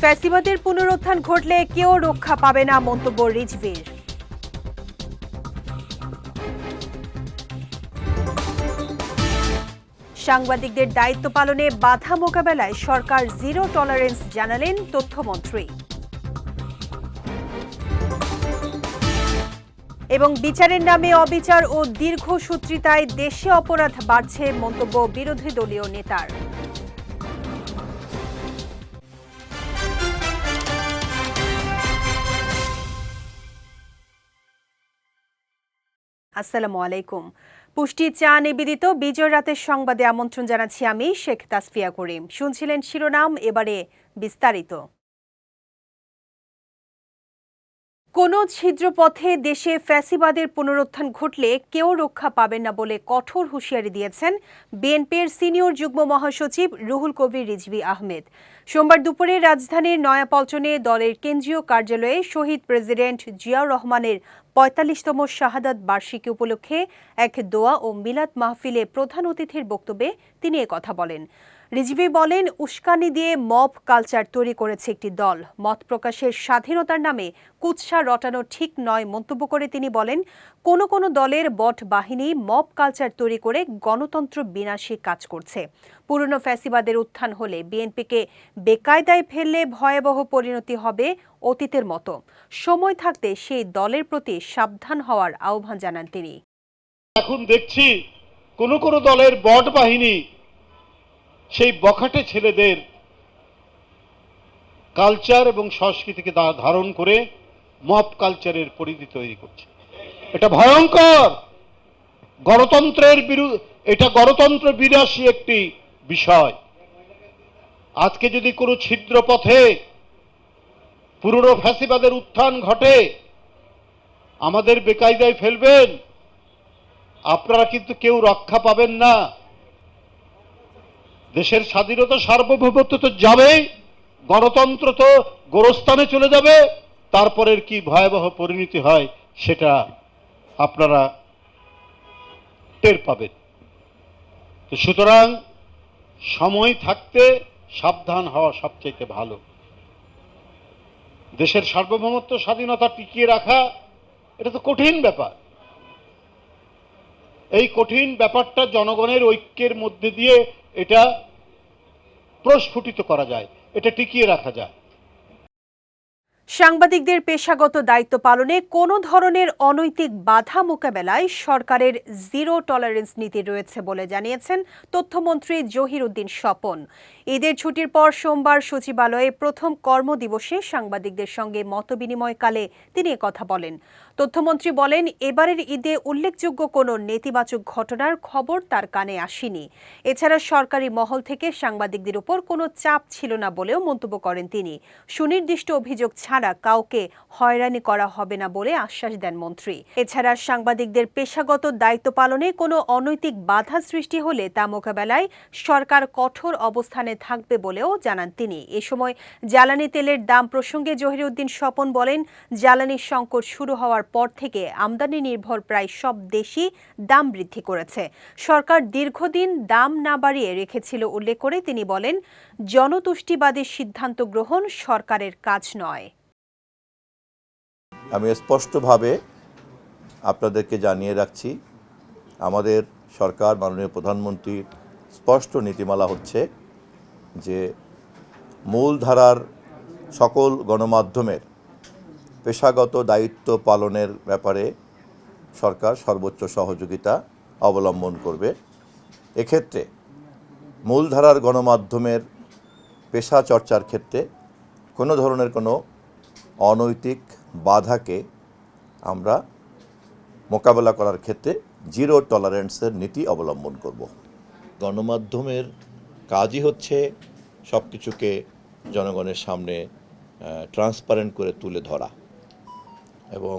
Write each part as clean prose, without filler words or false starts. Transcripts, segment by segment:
ফ্যাসিবাদের পুনরুত্থান ঘটলে কেউ রক্ষা পাবে না, মন্তব্য রিজভীর। সাংবাদিকদের দায়িত্ব পালনে বাধা মোকাবেলায় সরকার জিরো টলারেন্স জানালেন তথ্যমন্ত্রী। এবং বিচারের নামে অবিচার ও দীর্ঘসূত্রিতায় দেশে অপরাধ বাড়ছে, মন্তব্য বিরোধী দলীয় নেতার। আসসালামু আলাইকুম। পুষ্টি চা নিবেদিত বিজয় রাতের সংবাদে আমন্ত্রণ জানাচ্ছি আমি শেখ তাসফিয়া করিম। শুনছিলেন শিরোনাম, এবারে বিস্তারিত। কোনো ছিদ্রপথে দেশে ফ্যাসিবাদের পুনরুত্থান ঘটলে কেউ রক্ষা পাবেন না বলে কঠোর হুঁশিয়ারি দিয়েছেন বিএনপির সিনিয়র যুগ্ম মহাসচিব রুহুল কবির রিজভী আহমেদ। সোমবার দুপুরে রাজধানীর নয়াপল্টনে দলের কেন্দ্রীয় কার্যালয়ে শহীদ প্রেসিডেন্ট জিয়াউর রহমানের ৪৫তম শাহাদাত বার্ষিকী উপলক্ষে এক দোয়া ও মিলাদ মাহফিলে প্রধান অতিথির বক্তব্যে তিনি একথা বলেন। রিজভী বলেন, উস্কানি দিয়ে মব কালচার তৈরি করেছে একটি দল। মত প্রকাশের স্বাধীনতার নামে কুৎসা রটানো ঠিক নয় মন্তব্য করে তিনি বলেন, কোনো কোনো দলের বট বাহিনী মব কালচার তৈরি করে গণতন্ত্র বিনাশী কাজ করছে। পুরনো ফ্যাসিবাদের উত্থান হলে বিএনপিকে বেকায়দায় ফেললে ভয়াবহ পরিণতি হবে অতীতের মতো। সময় থাকতে সেই দলের প্রতি সাবধান হওয়ার আহ্বান জানান তিনি। এখন দেখছি কোনো কোনো দলের বট বাহিনী সেই বখাটে ছেলেদের কালচার এবং সংস্কৃতিকে ধারণ করে মব কালচারের পরিধি তৈরি করছে। এটা ভয়ঙ্কর, গণতন্ত্রের এটা গণতন্ত্র বিনাশী একটি বিষয়। আজকে যদি কোনো ছিদ্র পথে পুরনো ফ্যাসিবাদের উত্থান ঘটে, আমাদের বেকায়দায় ফেলবেন, আপনারা কিন্তু কেউ রক্ষা পাবেন না। দেশের স্বাধীনতা সার্বভৌমত্ব তো যাবেই, গণতন্ত্র তো গোরস্থানে চলে যাবে। তারপরের কি ভয়াবহ পরিণতি হয় সেটা আপনারা টের পাবেন। তো সুতরাং সময় থাকতে সাবধান হওয়া সবচেয়ে ভালো। দেশের সার্বভৌমত্ব স্বাধীনতা টিকিয়ে রাখা এটা তো কঠিন ব্যাপার। এই কঠিন ব্যাপারটা জনগণের ঐক্যের মধ্যে দিয়ে এটা প্রস্ফুটিত করা যায়, এটা টিকিয়ে রাখা যায়। সাংবাদিকদের পেশাগত দায়িত্ব পালনে কোনো ধরনের অনৈতিক বাধা মোকাবেলায় সরকারের জিরো টলারেন্স নীতি রয়েছে বলে জানিয়েছেন তথ্যমন্ত্রী জহিরউদ্দিন স্বপন। ঈদের ছুটির পর সোমবার সচিবালয়ে প্রথম কর্মদিবসে সাংবাদিকদের সঙ্গে মতবিনিময়কালে তিনি একথা বলেন। তথ্যমন্ত্রী বলেন, এবারের ঈদে উল্লেখযোগ্য কোনো নেতিবাচক ঘটনার খবর তার কানে আসেনি। এছাড়া সরকারি মহল থেকে সাংবাদিকদের উপর কোনো চাপ ছিল না বলেও মন্তব্য করেন তিনি। সুনির্দিষ্ট অভিযোগ ছাড়া কাউকে হয়রানি করা হবে না বলে আশ্বাস দেন মন্ত্রী। এছাড়া সাংবাদিকদের পেশাগত দায়িত্ব পালনে কোনো অনৈতিক বাধা সৃষ্টি হলে তা মোকাবেলায় সরকার কঠোর অবস্থানে থাকবে বলেও জানান তিনি। এ সময় জ্বালানি তেলের দাম প্রসঙ্গে জহিরউদ্দিন স্বপন বলেন, জ্বালানি সংকট শুরু হওয়ার পর থেকে আমদানি নির্ভর প্রায় সব দেশই দাম বৃদ্ধি করেছে। সরকার দীর্ঘদিন দাম না বাড়িয়ে রেখেছিল উল্লেখ করে তিনি বলেন, জনতুষ্টিবাদী সিদ্ধান্ত গ্রহণ সরকারের কাজ নয়। আমি স্পষ্টভাবে আপনাদেরকে জানিয়ে রাখছি, আমাদের সরকার, মাননীয় প্রধানমন্ত্রীর স্পষ্ট নীতিমালা হচ্ছে যে মূলধারার সকল গণমাধ্যমের পেশাগত দায়িত্ব পালনের ব্যাপারে সরকার সর্বোচ্চ সহযোগিতা অবলম্বন করবে। এক্ষেত্রে মূলধারার গণমাধ্যমের পেশা চর্চার ক্ষেত্রে কোনো ধরনের কোনো অনৈতিক বাধাকে আমরা মোকাবেলা করার ক্ষেত্রে জিরো টলারেন্সের নীতি অবলম্বন করব। গণমাধ্যমের কাজই হচ্ছে সব কিছুকে জনগণের সামনে ট্রান্সপারেন্ট করে তুলে ধরা, এবং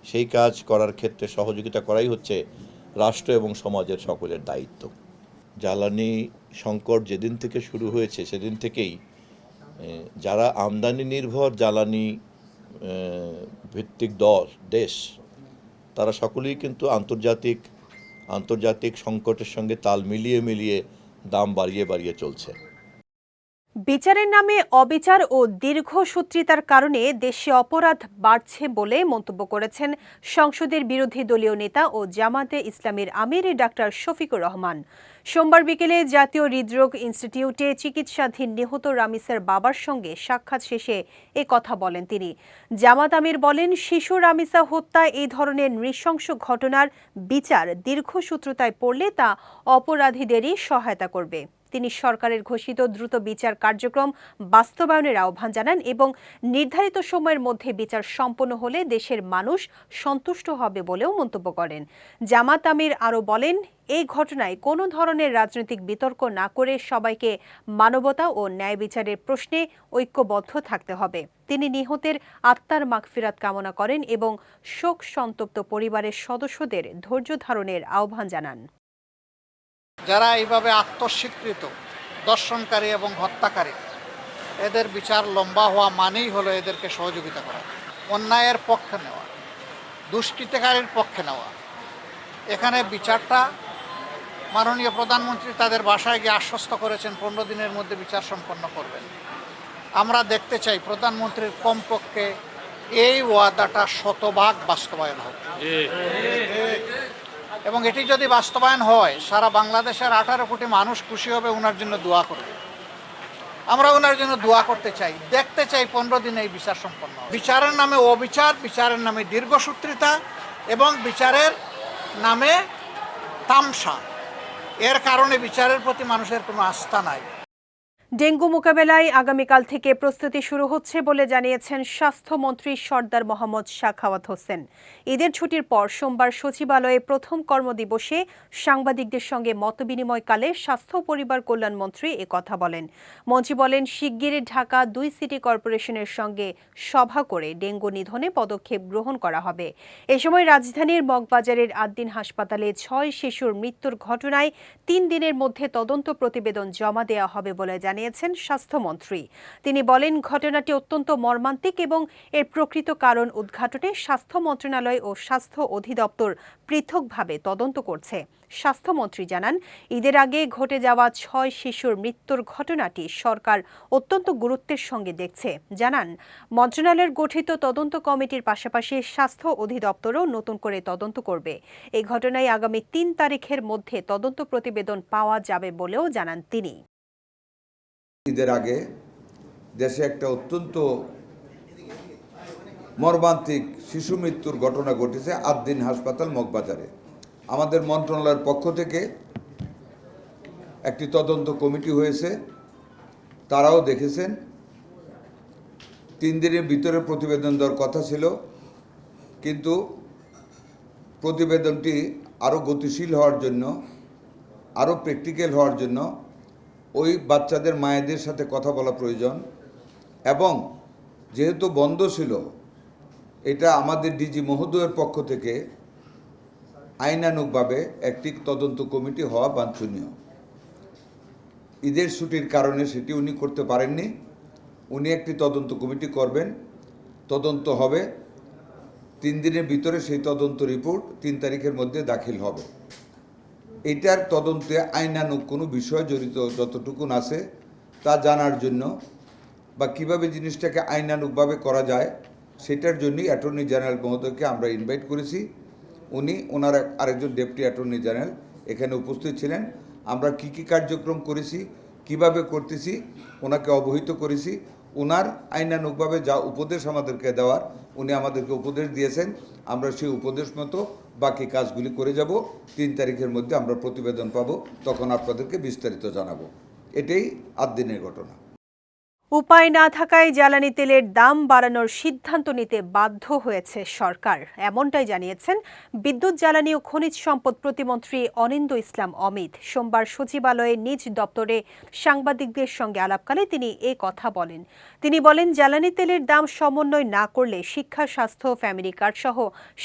সেই কাজ করার ক্ষেত্রে সহযোগিতা করাই হচ্ছে রাষ্ট্র এবং সমাজের সকলের দায়িত্ব। জ্বালানি সংকট যেদিন থেকে শুরু হয়েছে সেদিন থেকেই যারা আমদানি নির্ভর জ্বালানি ভিত্তিক দেশ, তারা সকলেই কিন্তু আন্তর্জাতিক সংকটের সঙ্গে তাল মিলিয়ে দাম বাড়িয়ে চলছে। বিচারের নামে অবিচার ও দীর্ঘসূত্রিতার কারণে দেশে অপরাধ বাড়ছে বলে মন্তব্য করেছেন সংসদের বিরোধী দলীয় নেতা ও জামাতে ইসলামীর আমির ডাক্তার শফিকুর রহমান। সোমবার বিকেলে জাতীয় হৃদরোগ ইনস্টিটিউটে চিকিৎসাধীন নিহত রামিসার বাবার সঙ্গে সাক্ষাৎ শেষে এ কথা বলেন তিনি। জামাত আমির বলেন, শিশু রামিসা হত্যা এই ধরনের নৃশংস ঘটনার বিচার দীর্ঘসূত্রতায় পড়লে তা অপরাধীদেরই সহায়তা করবে। তিনি সরকারের ঘোষিত দ্রুত বিচার কার্যক্রম বাস্তবায়নের আহ্বান জানান এবং নির্ধারিত সময়ের মধ্যে বিচার সম্পন্ন হলে দেশের মানুষ সন্তুষ্ট হবে বলেও মন্তব্য করেন। জামাত আমির আরও বলেন, এই ঘটনায় কোনো ধরনের রাজনৈতিক বিতর্ক না করে সবাইকে মানবতা ও ন্যায় বিচারের প্রশ্নে ঐক্যবদ্ধ থাকতে হবে। তিনি নিহতের আত্মার মাগফিরাত কামনা করেন এবং শোক সন্তপ্ত পরিবারের সদস্যদের ধৈর্য ধারণের আহ্বান জানান। যারা এইভাবে আত্মস্বীকৃত দর্শনকারী এবং হত্যাকারী, এদের বিচার লম্বা হওয়া মানেই হলো এদেরকে সহযোগিতা করা, অন্যায়ের পক্ষে নেওয়া, দুষ্কৃতিকারীর পক্ষে নেওয়া। এখানে বিচারটা মাননীয় প্রধানমন্ত্রী তাদের বাসায় গিয়ে আশ্বস্ত করেছেন 15 দিনের মধ্যে বিচার সম্পন্ন করবেন। আমরা দেখতে চাই প্রধানমন্ত্রীর কমপক্ষে এই ওয়াদাটা শতভাগ বাস্তবায়ন হোক, এবং এটি যদি বাস্তবায়ন হয় সারা বাংলাদেশের 18 কোটি মানুষ খুশি হবে, ওনার জন্য দোয়া করবে। আমরা ওনার জন্য দোয়া করতে চাই, দেখতে চাই 15 দিনে এই বিচার সম্পন্ন। বিচারের নামে অবিচার, বিচারের নামে দীর্ঘসূত্রিতা এবং বিচারের নামে তামসা, এর কারণে বিচারের প্রতি মানুষের কোনো আস্থা নাই। ডেঙ্গু মোকাবেলায় আগামীকাল থেকে প্রস্তুতি শুরু হচ্ছে বলে জানিয়েছেন স্বাস্থ্যমন্ত্রী সর্দার মোহাম্মদ সাখাওয়াত হোসেন। ঈদের ছুটির পর সোমবার সচিবালয়ে প্রথম কর্মদিবসে সাংবাদিকদের সঙ্গে মতবিনিময়কালে স্বাস্থ্য ও পরিবার কল্যাণ মন্ত্রী কথা বলেন। মন্ত্রী বলেন, শিগগিরই ঢাকা 2 সিটি কর্পোরেশনের সঙ্গে সভা করে ডেঙ্গু নিধনে পদক্ষেপ গ্রহণ করা হবে। এ সময় রাজধানীর মগবাজারের আদ্দিন হাসপাতালে 6 শিশুর মৃত্যুর ঘটনায় 3 দিনের মধ্যে তদন্ত প্রতিবেদন জমা দেওয়া হবে বলে জানিয়েছেন স্বাস্থ্যমন্ত্রী। তিনি বলেন, ঘটনাটি অত্যন্ত মর্মান্তিক এবং এর প্রকৃত কারণ উদ্ঘাটনে স্বাস্থ্য মন্ত্রণালয় ও স্বাস্থ্য অধিদপ্তর পৃথকভাবে তদন্ত করছে। স্বাস্থ্যমন্ত্রী জানান, ঈদের আগে ঘটে যাওয়া 6 শিশুর মৃত্যুর ঘটনাটি সরকার অত্যন্ত গুরুত্বের সঙ্গে দেখছে। জানান, মন্ত্রণালয়ের গঠিত তদন্ত কমিটির পাশাপাশি স্বাস্থ্য অধিদপ্তরও নতুন করে তদন্ত করবে। এই ঘটনায় আগামী 3 তারিখের মধ্যে তদন্ত প্রতিবেদন পাওয়া যাবে বলেও জানান তিনি। ঈদের আগে দেশে একটা অত্যন্ত মর্মান্তিক শিশু মৃত্যুর ঘটনা ঘটেছে আদ্দিন হাসপাতাল মগবাজারে। আমাদের মন্ত্রণালয়ের পক্ষ থেকে একটি তদন্ত কমিটি হয়েছে, তারাও দেখেছেন। 3 দিনের ভিতরে প্রতিবেদন দেওয়ার কথা ছিল, কিন্তু প্রতিবেদনটি আরও গতিশীল হওয়ার জন্য, আরও প্র্যাকটিক্যাল হওয়ার জন্য ওই বাচ্চাদের মায়েদের সাথে কথা বলা প্রয়োজন। এবং যেহেতু বন্ধ ছিল, এটা আমাদের ডিজি মহোদয়ের পক্ষ থেকে আইনানুগভাবে একটি তদন্ত কমিটি হওয়া বাঞ্ছনীয়। ঈদের ছুটির কারণে সেটি উনি করতে পারেননি। উনি একটি তদন্ত কমিটি করবেন, তদন্ত হবে। 3 দিনের ভিতরে সেই তদন্ত রিপোর্ট 3 তারিখের মধ্যে দাখিল হবে। এটার তদন্তে আইনানুগ কোনো বিষয় জড়িত যতটুকুন আছে তা জানার জন্য বা কিভাবে জিনিসটাকে আইনানুগভাবে করা যায় সেটার জন্যই অ্যাটর্নি জেনারেল মহোদয়কে আমরা ইনভাইট করেছি। ওনার আরেকজন ডেপুটি অ্যাটর্নি জেনারেল এখানে উপস্থিত ছিলেন। আমরা কি কি কার্যক্রম করেছি, কিভাবে করতেছি, ওনাকে অবহিত করেছি। ওনার আইনানুগভাবে যা উপদেশ আমাদেরকে দেওয়ার, উনি আমাদেরকে উপদেশ দিয়েছেন। আমরা সেই উপদেশ মতো বাকি কাজগুলি করে যাব। 3 তারিখের মধ্যে আমরা প্রতিবেদন পাব, তখন আপনাদেরকে বিস্তারিত জানাবো। এটাই আদ্দিনের ঘটনা। উপায় না থাকায় জ্বালানি তেলের দাম বাড়ানোর সিদ্ধান্ত নিতে বাধ্য হয়েছে সরকার, এমনটাই জানিয়েছেন বিদ্যুৎ, জ্বালানি ও খনিজ সম্পদ প্রতিমন্ত্রী অনিন্দ্য ইসলাম অমিত। সোমবার সচিবালয়ে নিজ দপ্তরে সাংবাদিকদের সঙ্গে আলাপকালে তিনি কথা বলেন। তিনি বলেন, জ্বালানি তেলের দাম সমন্বয় না করলে শিক্ষা, স্বাস্থ্য, ফ্যামিলি কার্ড সহ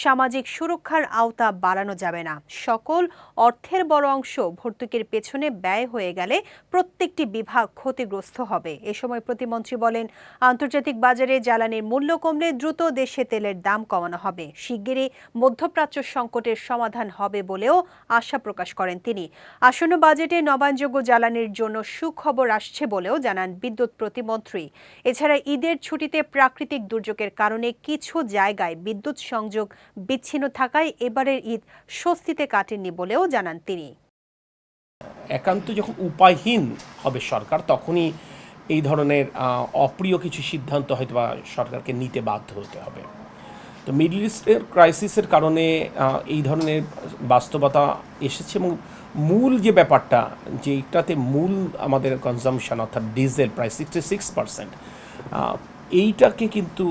সামাজিক সুরক্ষার আওতা বাড়ানো যাবে না। সকল অর্থের বড় অংশ ভর্তুকির পেছনে ব্যয় হয়ে গেলে প্রত্যেকটি বিভাগ ক্ষতিগ্রস্ত হবে। এ সময় প্রতিমন্ত্রী বলেন, আন্তর্জাতিক বাজারে জ্বালানির মূল্য কমলে দ্রুত দেশে তেলের দাম কমানো হবে। শিগগিরই মধ্যপ্রাচ্য সংকটের সমাধান হবে বলেও আশা প্রকাশ করেন তিনি। আসন্ন বাজেটে নবায়নযোগ্য জ্বালানির জন্য সুখবর আসছে বলেও জানান বিদ্যুৎ প্রতিমন্ত্রী। এছাড়া ঈদের ছুটিতে প্রাকৃতিক দুর্যোগের কারণে কিছু জায়গায় বিদ্যুৎ সংযোগ বিচ্ছিন্ন থাকায় এবারের ঈদ স্বস্তিতে কাটেননি বলেও জানান তিনি। একান্ত যখন উপায়হীন হবে সরকার, তখনই এই ধরনের অপ্রিয় কিছু সিদ্ধান্ত হয়তো বা সরকারকে নিতে বাধ্য হতে হবে। তো মিডল ইস্টের ক্রাইসিসের কারণে এই ধরনের বাস্তবতা এসেছে এবং মূল যে ব্যাপারটা, যেটাতে মূল আমাদের কনজামশন অর্থাৎ ডিজেল প্রায় 66%, এইটাকে কিন্তু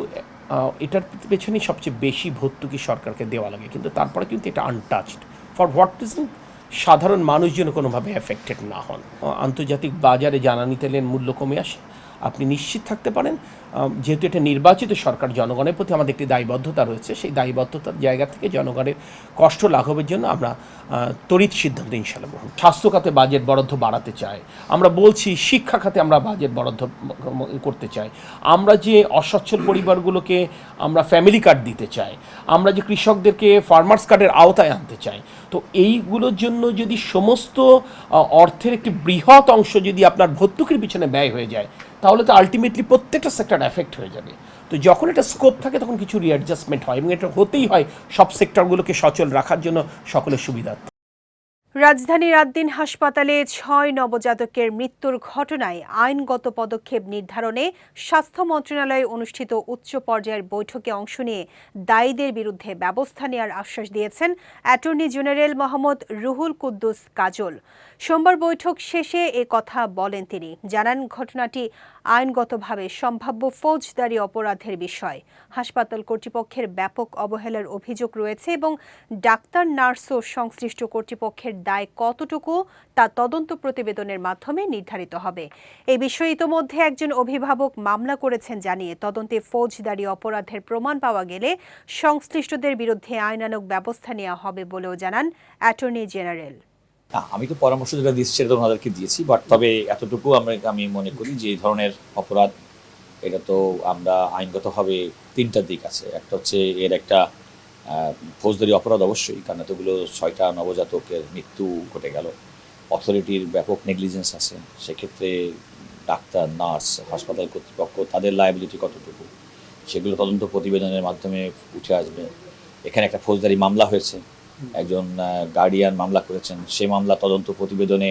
এটার পেছনেই সবচেয়ে বেশি ভর্তুকি সরকারকে দেওয়া লাগে, কিন্তু তারপরে কিন্তু এটা আনটাচড। For what reason? সাধারণ মানুষ যেন কোনোভাবে এফেক্টেড না হন। আন্তর্জাতিক বাজারে জ্বালানি তেলের মূল্য কমে আসে, আপনি নিশ্চিত থাকতে পারেন, যেহেতু এটা নির্বাচিত সরকার, জনগণের প্রতি আমাদের একটি দায়বদ্ধতা রয়েছে, সেই দায়বদ্ধতার জায়গা থেকে জনগণের কষ্ট লাঘবের জন্য আমরা তড়িৎ সিদ্ধান্ত ইনশাল্লাহ গ্রহণ। স্বাস্থ্য খাতে বাজেট বরাদ্দ বাড়াতে চাই আমরা, বলছি শিক্ষা খাতে আমরা বাজেট বরাদ্দ করতে চাই, আমরা যে অসচ্ছল পরিবারগুলোকে আমরা ফ্যামিলি কার্ড দিতে চাই, আমরা যে কৃষকদেরকে ফার্মার্স কার্ডের আওতায় আনতে চাই। তো এইগুলোর জন্য যদি সমস্ত অর্থের একটি বৃহৎ অংশ যদি আপনার ভর্তুকির পিছনে ব্যয় হয়ে যায়, তাহলে তো আলটিমেটলি প্রত্যেকটা সেক্টর এফেক্ট হয়ে যাবে। তো যখন এটা স্কোপ থাকে তখন কিছু রিঅ্যাডজাস্টমেন্ট হয়, এবং এটা হতেই হয় সব সেক্টরগুলোকে সচল রাখার জন্য সকলের সুবিধার্থে। রাজধানীর আদ্দিন হাসপাতালে ৬ নবজাতকের মৃত্যুর ঘটনায় আইনগত পদক্ষেপ নির্ধারণে স্বাস্থ্য মন্ত্রণালয়ে অনুষ্ঠিত উচ্চ পর্যায়ের বৈঠকে অংশ নিয়ে দায়ীদের বিরুদ্ধে ব্যবস্থা নেওয়ার আশ্বাস দিয়েছেন অ্যাটর্নি জেনারেল মোহাম্মদ রুহুল কুদ্দুস কাজল। সোমবার বৈঠক শেষে এ কথা বলেন তিনি। জানান, ঘটনাটি আইনগতভাবে সম্ভাব্য ফৌজদারি অপরাধের বিষয়। হাসপাতাল কর্তৃপক্ষের ব্যাপক অবহেলার অভিযোগ রয়েছে এবং ডাক্তার, নার্স ও সংশ্লিষ্ট কর্তৃপক্ষের দায় কতটুকু তা তদন্ত প্রতিবেদনের মাধ্যমে নির্ধারিত হবে। এই বিষয়ে ইতোমধ্যে একজন অভিভাবক মামলা করেছেন জানিয়ে তদন্তে ফৌজদারি অপরাধের প্রমাণ পাওয়া গেলে সংশ্লিষ্টদের বিরুদ্ধে আইনানুগ ব্যবস্থা নেওয়া হবে বলেও জানান অ্যাটর্নি জেনারেল। আমি তো পরামর্শ যেটা দিচ্ছি সেটা তো ওনাদেরকে দিয়েছি, বাট তবে এতটুকু আমি মনে করি যে এই ধরনের অপরাধ, এটা তো আমরা আইনগতভাবে তিনটা দিক আছে। একটা হচ্ছে এর একটা ফৌজদারি অপরাধ অবশ্যই, কারণ এতগুলো 6টা নবজাতকের মৃত্যু ঘটে গেল, অথরিটির ব্যাপক নেগলিজেন্স আছে, সেক্ষেত্রে ডাক্তার, নার্স, হাসপাতাল কর্তৃপক্ষ তাদের লায়াবিলিটি কতটুকু, সেগুলো তদন্ত প্রতিবেদনের মাধ্যমে উঠে আসবে। এখানে একটা ফৌজদারি মামলা হয়েছে, একজন গার্ডিয়ান মামলা করেছেন, সেই মামলা তদন্ত প্রতিবেদনে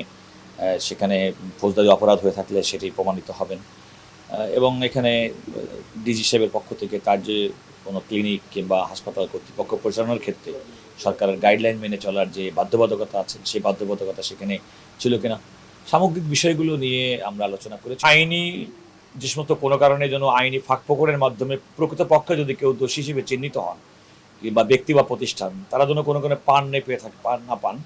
সেখানে ফৌজদারি অপরাধ হয়ে থাকলে সেটি প্রমাণিত হবেন। এবং এখানে ডিজি সাহেবের পক্ষ থেকে তার যে কোনো ক্লিনিক কিংবা হাসপাতাল কর্তৃপক্ষ পরিচালনার ক্ষেত্রে সরকারের গাইডলাইন মেনে চলার যে বাধ্যবাধকতা আছে, সেই বাধ্যবাধকতা সেখানে ছিল কিনা, সামগ্রিক বিষয়গুলো নিয়ে আমরা আলোচনা করেছি। আইনি যে সমস্ত কোনো কারণে যেন আইনি ফাঁকফোকরের মাধ্যমে প্রকৃতপক্ষে যদি কেউ দোষী হিসেবে চিহ্নিত হন, কিংবা ব্যক্তি বা প্রতিষ্ঠান তারা যেন কোনো পান না পান,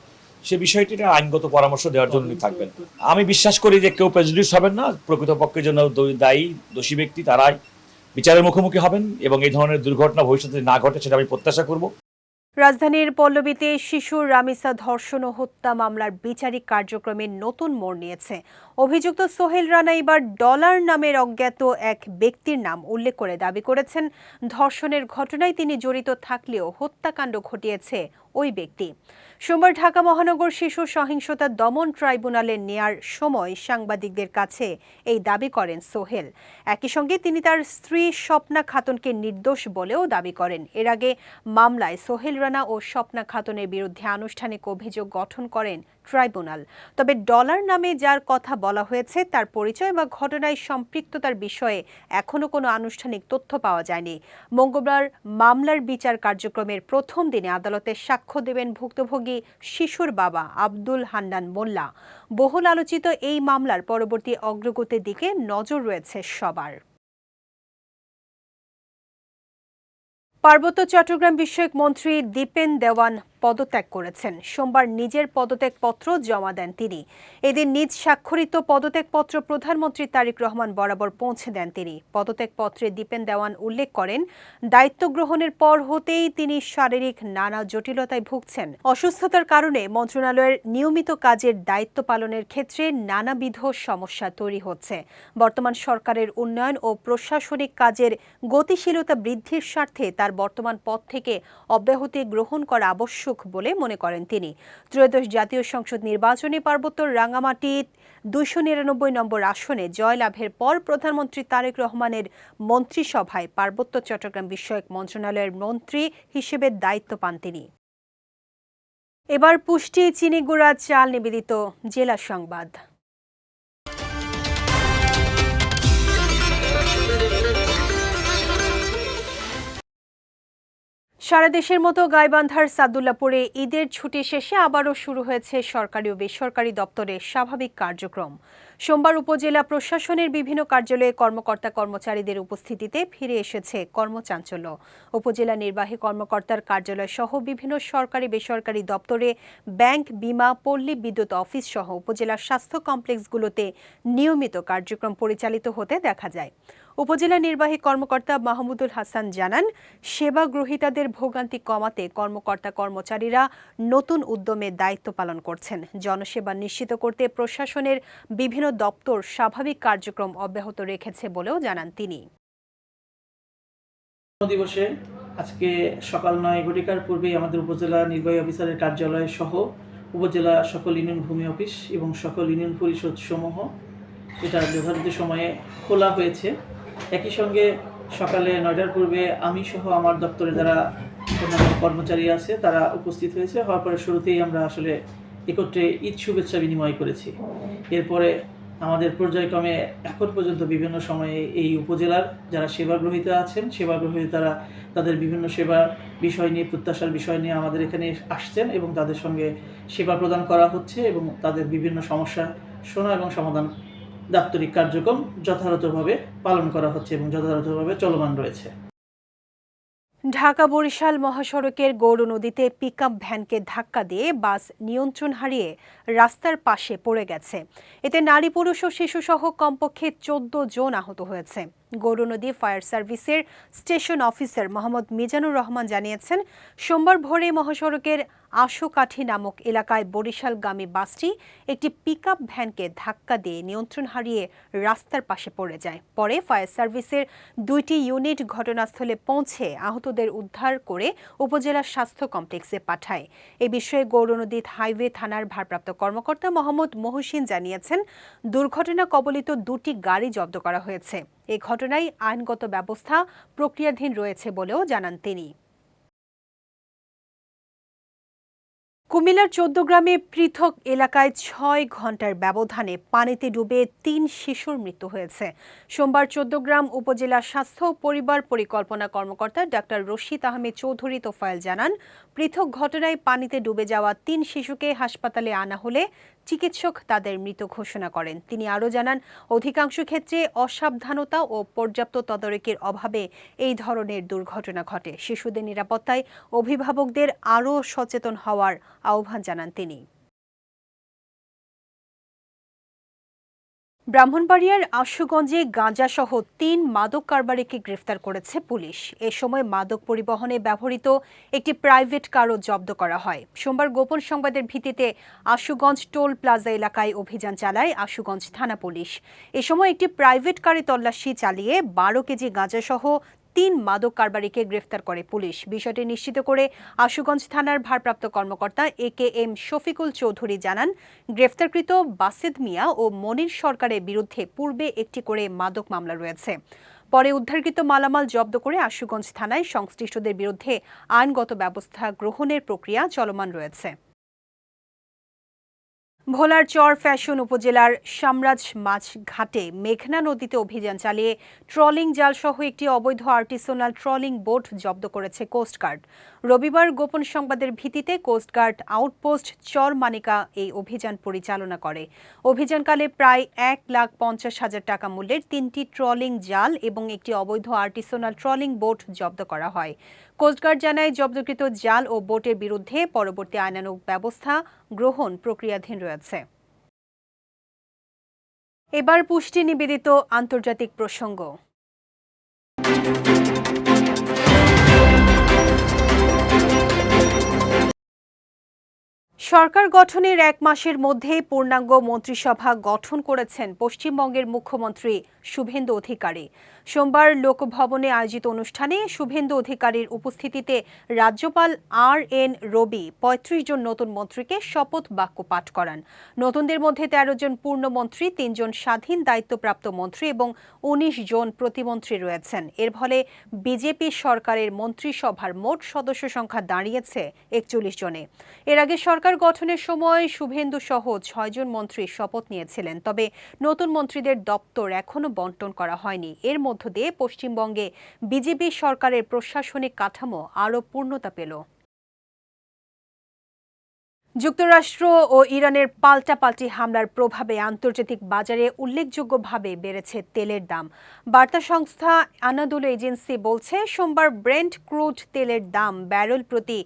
সে বিষয়টি আইনগত পরামর্শ দেওয়ার জন্য থাকবেন। আমি বিশ্বাস করি যে কেউ প্রেজুডিস হবেন না, প্রকৃতপক্ষের জন্য দায়ী দোষী ব্যক্তি তারাই বিচারের মুখোমুখি হবেন এবং এই ধরনের দুর্ঘটনা ভবিষ্যতে না ঘটে সেটা আমি প্রত্যাশা করব। রাজধানীর পল্লবীতে শিশুর রামিসা ধর্ষণ ও হত্যা মামলার বিচারিক কার্যক্রমে নতুন মোড় নিয়েছে। অভিযুক্ত সোহেল রানা এবার ডলার নামের অজ্ঞাত এক ব্যক্তির নাম উল্লেখ করে দাবি করেছেন ধর্ষণের ঘটনায় তিনি জড়িত থাকলেও হত্যাকাণ্ড ঘটিয়েছে ওই ব্যক্তি। সোমবার ঢাকা মহানগর শিশু সহিংসতা দমন ট্রাইব্যুনালে নেয়ার সময় সাংবাদিকদের কাছে এই দাবি করেন সোহেল। একই সঙ্গে তিনি তার স্ত্রী স্বপ্না খাতুনকে নির্দোষ বলেও দাবি করেন। এর আগে মামলায় সোহেল রানা ও স্বপ্না খাতুনের বিরুদ্ধে আনুষ্ঠানিক অভিযোগ গঠন করেন ট্রাইব্যুনাল। তবে ডলার নামে যার কথা বলা হয়েছে তার পরিচয় বা ঘটনায় সম্পৃক্ততার বিষয়ে এখনো কোনো আনুষ্ঠানিক তথ্য পাওয়া যায়নি। মঙ্গলবার মামলার বিচার কার্যক্রমের প্রথম দিনে আদালতে সাক্ষ্য দেবেন ভুক্তভোগী শিশুর বাবা আব্দুল হান্নান মোল্লা। বহুল আলোচিত এই মামলার পরবর্তী অগ্রগতির দিকে নজর রয়েছে সবার। পার্বত্য চট্টগ্রাম বিষয়ক মন্ত্রী দীপেন দেওয়ান পদত্যাগ করেছেন। সোমবার নিজের পদত্যাগপত্র জমা দেন তিনি। এদিন নিজ স্বাক্ষরিত পদত্যাগপত্র প্রধানমন্ত্রী তারেক রহমান বরাবর পৌঁছে দেন তিনি। পদত্যাগপত্রে দীপেন দেওয়ান উল্লেখ করেন, দায়িত্ব গ্রহণের পর হতেই তিনি শারীরিক নানা জটিলতায় ভুগছেন। অসুস্থতার কারণে মন্ত্রণালয়ের নিয়মিত কাজের দায়িত্ব পালনের ক্ষেত্রে নানাবিধ সমস্যা তৈরি হচ্ছে। বর্তমান সরকারের উন্নয়ন ও প্রশাসনিক কাজের গতিশীলতা বৃদ্ধির স্বার্থে তার বর্তমান পদ থেকে অব্যাহতি গ্রহণ করা আবশ্যক বলে মনে করেন তিনি। ত্রয়োদশ জাতীয় সংসদ নির্বাচনে পার্বত্য রাঙ্গামাটি 299 নম্বর আসনে জয়লাভের পর প্রধানমন্ত্রী তারেক রহমানের মন্ত্রিসভায় পার্বত্য চট্টগ্রাম বিষয়ক মন্ত্রণালয়ের মন্ত্রী হিসেবে দায়িত্ব পান তিনি। এবার পুষ্টি, চিনি গুঁড়া, চাল নিবেদিত জেলা সংবাদ। সারা দেশের মতো গাইবান্ধার সাদুল্লাপুরে ঈদের ছুটি শেষে আবারও শুরু হয়েছে সরকারি ও বেসরকারি দপ্তরের স্বাভাবিক কার্যক্রম। সোমবার উপজেলা প্রশাসনের বিভিন্ন কার্যালয়ে কর্মকর্তা কর্মচারীদের উপস্থিতিতে ফিরে এসেছে কর্মচাঞ্চল্য। উপজেলা নির্বাহী কর্মকর্তার কার্যালয় সহ বিভিন্ন সরকারি বেসরকারি দপ্তরে ব্যাংক, বিমা, পল্লী বিদ্যুৎ অফিস সহ উপজেলার স্বাস্থ্য কমপ্লেক্সগুলোতে নিয়মিত কার্যক্রম পরিচালিত হতে দেখা যায়। উপজেলা নির্বাহী কর্মকর্তা মাহমুদুল হাসান জানান, সেবা গ্রহীতাদের ভোগান্তি কমাতে কর্মকর্তা কর্মচারীরা নতুন উদ্যমে দায়িত্ব পালন করছেন। জনসেবা নিশ্চিত করতে প্রশাসনের বিভিন্ন দপ্তর স্বাভাবিক কার্যক্রম অব্যাহত রেখেছে বলেও জানান তিনি। দিবসে আজকে সকাল 9 ঘটিকার পূর্বেই আমাদের উপজেলা নির্বাহী অফিসারের কার্যালয় সহ উপজেলা সকল ইউনিয়ন ভূমি অফিস এবং সকল ইউনিয়ন পরিষদ সমূহ এটা যথাযথ সময়ে খোলা হয়েছে। একই সঙ্গে সকালে 9টার পূর্বে আমি সহ আমার দপ্তরে যারা অন্যান্য কর্মচারী আছে তারা উপস্থিত হয়েছে। হওয়ার পরে শুরুতেই আমরা আসলে একত্রে ঈদ শুভেচ্ছা বিনিময় করেছি। এরপরে আমাদের পর্যায়ক্রমে এখন পর্যন্ত বিভিন্ন সময়ে এই উপজেলার যারা সেবাগ্রহীতা আছেন, সেবাগ্রহীতারা তাদের বিভিন্ন সেবার বিষয় নিয়ে, প্রত্যাশার বিষয় নিয়ে আমাদের এখানে আসছেন এবং তাদের সঙ্গে সেবা প্রদান করা হচ্ছে এবং তাদের বিভিন্ন সমস্যা শোনা এবং সমাধান দাপ্তরিক কার্যক্রম যথাযথভাবে পালন করা হচ্ছে এবং যথাযথভাবে চলমান রয়েছে। ঢাকা বরিশাল মহাসড়কের গৌর নদীতে পিকআপ ভ্যানকে ধাক্কা দিয়ে বাস নিয়ন্ত্রণ হারিয়ে রাস্তার পাশে পড়ে গেছে। এতে নারী, পুরুষ ও শিশুসহ কমপক্ষে 14 জন আহত হয়েছে। গৌরনদী ফায়ার সার্ভিসের স্টেশন অফিসার মোহাম্মদ মিজানুর রহমান জানিয়েছেন, সোমবার ভোরে মহাসড়কের আশুকাঠি নামক এলাকায় বরিশালগামী বাসটি একটি পিকআপ ভ্যানকে ধাক্কা দিয়ে নিয়ন্ত্রণ হারিয়ে রাস্তার পাশে পড়ে যায়। পরে ফায়ার সার্ভিসের 2টি ইউনিট ঘটনাস্থলে পৌঁছে আহতদের উদ্ধার করে উপজেলা স্বাস্থ্য কমপ্লেক্সে পাঠায়। এ বিষয়ে গৌরনদী হাইওয়ে থানার ভারপ্রাপ্ত কর্মকর্তা মোহাম্মদ মহসিন জানিয়েছেন, দুর্ঘটনা কবলিত 2টি গাড়ি জব্দ করা হয়েছে। এই ঘটনায় আইনগত ব্যবস্থা প্রক্রিয়াধীন রয়েছে বলেও জানান তিনি। কুমিল্লার 14 গ্রামে পৃথক এলাকায় 6 ঘন্টার ব্যবধানে পানিতে ডুবে 3 শিশুর মৃত্যু হয়েছে। সোমবার 14 গ্রাম উপজেলা স্বাস্থ্য ও পরিবার পরিকল্পনা কর্মকর্তা ডাক্তার রশিদ আহমেদ চৌধুরী তোফায়েল জানান, পৃথক ঘটনায় পানিতে ডুবে যাওয়া 3 শিশুকে হাসপাতালে আনা হলে চিকিৎসক তাদের মৃত ঘোষণা করেন। তিনি আরও জানান, অধিকাংশ ক্ষেত্রে অসাবধানতা ও পর্যাপ্ত তদারকির অভাবে এই ধরনের দুর্ঘটনা ঘটে। শিশুদের নিরাপত্তায় অভিভাবকদের আরও সচেতন হওয়ার আহ্বান জানান তিনি। ব্রাহ্মণবাড়িয়ার আশুগঞ্জে গাঁজাসহ 3 মাদক কারবারিকে গ্রেফতার করেছে পুলিশ। এ সময় মাদক পরিবহনে ব্যবহৃত একটি প্রাইভেট কারও জব্দ করা হয়। সোমবার গোপন সংবাদের ভিত্তিতে আশুগঞ্জ টোল প্লাজা এলাকায় অভিযান চালায় আশুগঞ্জ থানা পুলিশ। এ সময় একটি প্রাইভেট কারে তল্লাশি চালিয়ে 12 কেজি গাঁজাসহ 3 মাদক কারবারিকে গ্রেফতার করে পুলিশ। বিষয়টি নিশ্চিত করে আশুগঞ্জ থানার ভারপ্রাপ্ত কর্মকর্তা AKM শফিকুল চৌধুরী জানান, গ্রেফতারকৃত বাসেদ মিয়া ও মনির সরকারের বিরুদ্ধে পূর্বে একটি করে মাদক মামলা রয়েছে। পরে উদ্ধারকৃত মালামাল জব্দ করে আশুগঞ্জ থানায় সংশ্লিষ্টদের বিরুদ্ধে আইনগত ব্যবস্থা গ্রহণের প্রক্রিয়া চলমান রয়েছে। ভোলার চর ফ্যাশন উপজেলার সামরাজ মাছ ঘাটে মেঘনা নদীতে অভিযান চালিয়ে ট্রলিং জালসহ একটি অবৈধ আর্টিসোনাল ট্রলিং বোট জব্দ করেছে কোস্টগার্ড। রবিবার গোপন সংবাদের ভিত্তিতে কোস্টগার্ড আউটপোস্ট চর মানিকা এই অভিযান পরিচালনা করে। অভিযানকালে প্রায় 1,50,000 টাকা মূল্যের 3টি ট্রলিং জাল এবং একটি অবৈধ আর্টিসোনাল ট্রলিং বোট জব্দ করা হয়। কোস্টগার্ড জানায় জব্দকৃত জাল ও বোটের বিরুদ্ধে পরবর্তী আইনানুগ ব্যবস্থা গ্রহণ প্রক্রিয়াধীন রয়েছে। এবার পুষ্টি নিবেদিত আন্তর্জাতিক প্রসঙ্গ। সরকার গঠনের 1 মাসের মধ্যেই পূর্ণাঙ্গ মন্ত্রিসভা গঠন করেছেন পশ্চিমবঙ্গের মুখ্যমন্ত্রী শুভেন্দু অধিকারী। সোমবার লোকভবনে আয়োজিত অনুষ্ঠানে শুভেন্দু অধিকারীর উপস্থিতিতে রাজ্যপাল RN রবি 35 জন নতুন মন্ত্রীকে শপথ বাক্য পাঠ করান। নতুনদের মধ্যে 13 জন পূর্ণমন্ত্রী, 3 জন স্বাধীন দায়িত্বপ্রাপ্ত মন্ত্রী এবং 19 জন প্রতিমন্ত্রী রয়েছেন। এর ফলে বিজেপি সরকারের মন্ত্রিসভার মোট সদস্য সংখ্যা দাঁড়িয়েছে 41 জনে। এর আগে সরকার গঠনের সময় শুভেন্দু সহ 6 জন মন্ত্রী শপথ নিয়েছিলেন, তবে নতুন মন্ত্রীদের দপ্তর এখনো বণ্টন করা হয়নি। এর মধ্য দিয়ে পশ্চিমবঙ্গে বিজেপি সরকারের প্রশাসনিক কাঠামো আরও পূর্ণতা পেল। যুক্তরাষ্ট্র ও ইরানের পাল্টাপাল্টি হামলার প্রভাবে আন্তর্জাতিক বাজারে উল্লেখযোগ্যভাবে বেড়েছে তেলের দাম। বার্তা সংস্থা আনাদোলু এজেন্সি বলছে, সোমবার ব্রেন্ট ক্রুড তেলের দাম ব্যারেল প্রতি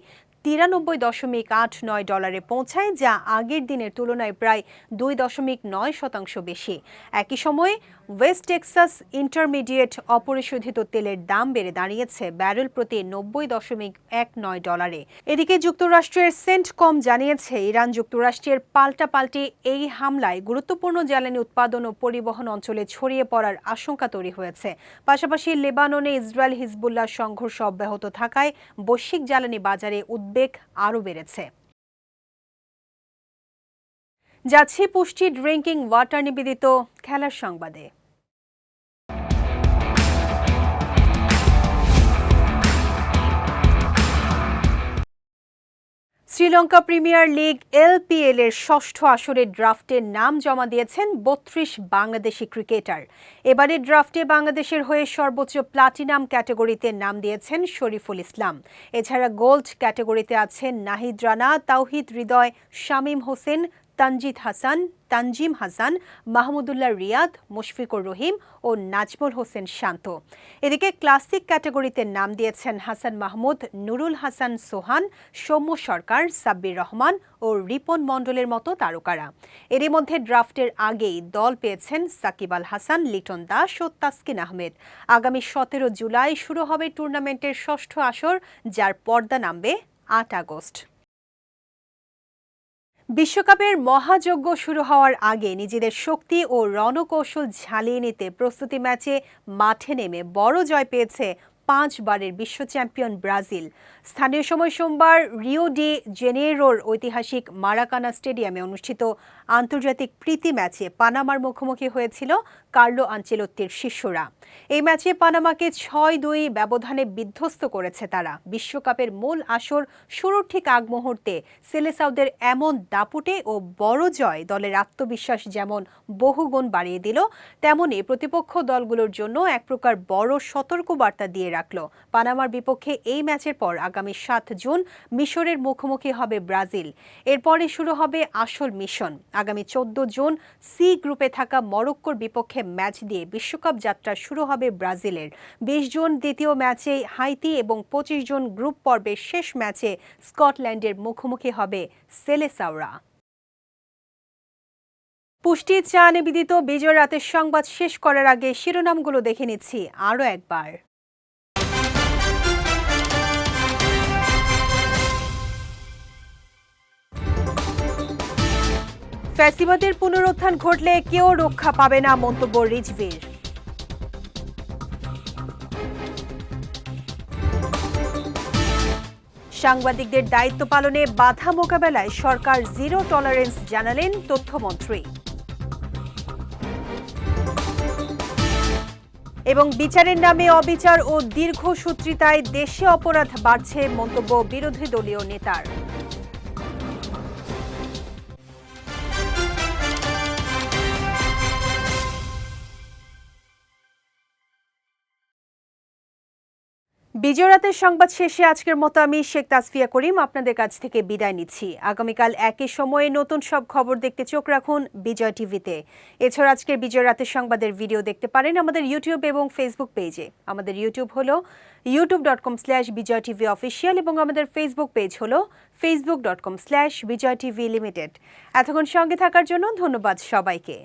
$93.89 পৌঁছায়, যা আগের দিনের তুলনায় প্রায় 2.9% বেশি। একই সময়ে ওয়েস্ট টেক্সাস ইন্টারমিডিয়েট অপরিশোধিত তেলের দাম বেড়ে দাঁড়িয়েছে ব্যারেল প্রতি $90.19। এদিকে যুক্তরাষ্ট্রের সেন্টকম জানিয়েছে, ইরান যুক্তরাষ্ট্রের পাল্টাপাল্টি এই হামলায় গুরুত্বপূর্ণ জ্বালানি উৎপাদন ও পরিবহন অঞ্চলে ছড়িয়ে পড়ার আশঙ্কা তৈরি হয়েছে। পাশাপাশি লেবাননে ইসরায়েল হিজবুল্লাহ সংঘর্ষ অব্যাহত থাকায় বৈশ্বিক জ্বালানি বাজারে উদ্বেগ আরও বেড়েছে। যাচ্ছি পুষ্টি ড্রিঙ্কিং ওয়াটার নিবেদিত খেলার সংবাদে। শ্রীলঙ্কা প্রিমিয়ার লিগ LPL এর ষষ্ঠ আসরের ড্রাফটে নাম জমা দিয়েছেন 32 বাংলাদেশি ক্রিকেটার। এবারের ড্রাফটে বাংলাদেশের হয়ে সর্বোচ্চ প্লাটিনাম ক্যাটাগরিতে নাম দিয়েছেন শরীফুল ইসলাম। এছাড়া গোল্ড ক্যাটাগরিতে আছেন নাহিদ রানা, তাওহিদ হৃদয়, শামীম হোসেন, তানজিদ হাসান, তানজিম হাসান, মাহমুদুল্লাহ রিয়াদ, মুশফিকুর রহিম ও নাজমুল হোসেন শান্ত। এদিকে ক্লাসিক ক্যাটাগরিতে নাম দিয়েছেন হাসান মাহমুদ, নুরুল হাসান সোহান, সৌম্য সরকার, সাব্বির রহমান ও রিপন মণ্ডলের মতো তারকারা। এরই মধ্যে ড্রাফটের আগেই দল পেয়েছেন সাকিব আল হাসান, লিটন দাস ও তাসকিন আহমেদ। আগামী 17 জুলাই শুরু হবে টুর্নামেন্টের ষষ্ঠ আসর, যার পর্দা নামবে 8 আগস্ট। বিশ্বকাপের মহাযজ্ঞ শুরু হওয়ার আগে নিজেদের শক্তি ও রণকৌশল ঝালিয়ে নিতে প্রস্তুতি ম্যাচে মাঠে নেমে বড় জয় পেয়েছে 5 বারের বিশ্ব চ্যাম্পিয়ন ব্রাজিল। স্থানীয় সময় সোমবার রিও ডি জেনেইরোর ঐতিহাসিক মারাকানা স্টেডিয়ামে অনুষ্ঠিত আন্তর্জাতিক প্রীতি ম্যাচে পানামার মুখোমুখি হয়েছিল কার্লো আনচেলত্তির শিষ্যরা। এই ম্যাচে পানামাকে 6-2 ব্যবধানে বিধ্বস্ত করেছে তারা। বিশ্বকাপের মূল আসর শুরুর ঠিক আগ মুহূর্তে সেলেসাওদের এমন দাপুটে ও বড় জয় দলের আত্মবিশ্বাস যেমন বহুগুণ বাড়িয়ে দিল, তেমনি প্রতিপক্ষ দলগুলোর জন্য এক প্রকার বড় সতর্কবার্তা দিয়ে রাখল। পানামার বিপক্ষে এই ম্যাচের পর আগামী 7 জুন মিশরের মুখোমুখি হবে ব্রাজিল। এরপরে শুরু হবে আসল মিশন। আগামী 14 জুন সি গ্রুপে থাকা মরক্কোর বিপক্ষে ম্যাচ দিয়ে বিশ্বকাপ যাত্রা শুরু হবে ব্রাজিলের। 20 জুন দ্বিতীয় ম্যাচে হাইতি এবং 25 জুন গ্রুপ পর্বের শেষ ম্যাচে স্কটল্যান্ডের মুখোমুখি হবে সেলেসাওরা। পুষ্টি চা নিবেদিত বিজয় রাতের সংবাদ শেষ করার আগে শিরোনামগুলো দেখে নিচ্ছি আরও একবার। ফ্যাসিবাদের পুনরুত্থান ঘটলে কেউ রক্ষা পাবে না, মন্তব্য রিজভীর। সাংবাদিকদের দায়িত্ব পালনে বাধা মোকাবেলায় সরকার জিরো টলারেন্স জানালেন তথ্যমন্ত্রী। এবং বিচারের নামে অবিচার ও দীর্ঘসূত্রিতায় দেশে অপরাধ বাড়ছে, মন্তব্য বিরোধী দলীয় নেতার। বিজয় রাতের সংবাদ শেষে আজকের মতো আমি শেখ তাসফিয়া করিম আপনাদের কাছ থেকে বিদায় নিচ্ছি। আগামীকাল একই সময়ে নতুন সব খবর দেখতে চোখ রাখুন বিজয় টিভিতে। এছাড়া আজকের বিজয় রাতের সংবাদের ভিডিও দেখতে পারেন আমাদের ইউটিউব এবং ফেসবুক পেজে। আমাদের ইউটিউব হলো youtube.com/বিজয় টিভি অফিসিয়াল এবং আমাদের ফেসবুক পেজ হলো facebook.com/বিজয় টিভি লিমিটেড। এতক্ষণ সঙ্গে থাকার জন্য ধন্যবাদ সবাইকে।